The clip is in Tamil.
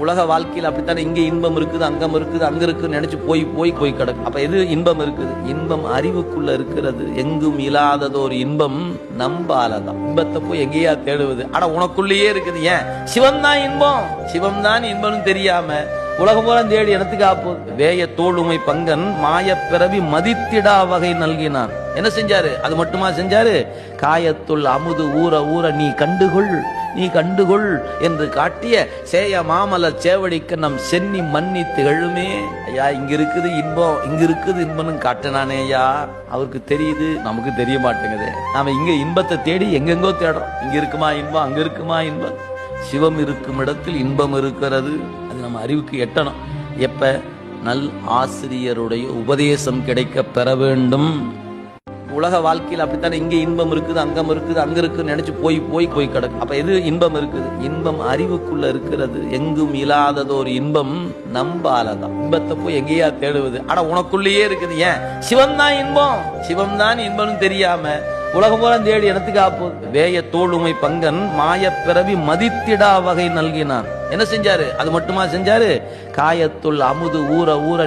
உலக வாழ்க்கையில் அப்படித்தானே, இங்க இன்பம் இருக்குது, அங்கம் இருக்குது, அங்க இருக்குன்னு நினைச்சு போய் போய் போய் கிடக்கு. அப்ப எது இன்பம் இருக்குது? இன்பம் அறிவுக்குள்ள இருக்கிறது. எங்கும் இல்லாததோர் இன்பம் நம்பாலதான். இன்பத்தை போய் எங்கேயா தேடுவது? ஆனா உனக்குள்ளேயே இருக்குது. ஏன்? சிவம் தான் இன்பம், சிவம் தான் இன்பம்னு தெரியாம உலகம் போல தேடி இடத்துக்கு ஆப்போது. வேய தோளுமை பங்கன் மாய பிறவி மதித்திடா வகை நல்கினான். என்ன செஞ்சாரு? அது மட்டுமா செஞ்சாரு? காயத்துள் அமுது ஊற ஊற நீ கண்டுகொள், நீ கண்டுகொள் என்று காட்டிய சேய மாமலர் சேவடிக்க நம் சென்னி மன்னி திகழுமே. ஐயா, இங்க இருக்குது இன்பம், இங்க இருக்குது இன்பம்னு காட்டினானே ஐயா. அவருக்கு தெரியுது, நமக்கு தெரிய மாட்டேங்குது. நாம இங்க இன்பத்தை தேடி எங்கெங்கோ தேடுறோம். இங்க இருக்குமா இன்பம், அங்க இருக்குமா இன்பம்? சிவம் இருக்கும் இடத்தில் இன்பம் இருக்கிறது. அது நம்ம அறிவுக்கு எட்டணும். எப்ப? நல் ஆசிரியருடைய உபதேசம் கிடைக்க பெற வேண்டும். உலக வாழ்க்கையில் அப்படித்தானே, இங்க இன்பம் இருக்குது, அங்கம் இருக்குது, அங்க இருக்குன்னு நினைச்சு போய் போய் போய் கிடக்கு. அப்ப எது இன்பம் இருக்குது? இன்பம் அறிவுக்குள்ள இருக்கிறது. எங்கும் இல்லாததோர் இன்பம் நம்பாலதான். இன்பத்தை போய் எங்கேயா தேடுவது? ஆனா உனக்குள்ளேயே இருக்குது. ஏன்? சிவம் தான் இன்பம், சிவம் தான் இன்பம்னு தெரியாம உலகம் போல தேடி இடத்துக்கு ஆப்போது. வேய தோளுமை பங்கன் மாய பிறவி மதித்திடா வகை நல்கினான். என்ன செஞ்சாரு? அது மட்டுமா செஞ்சாரு? காயத்துள் அமுது ஊற ஊற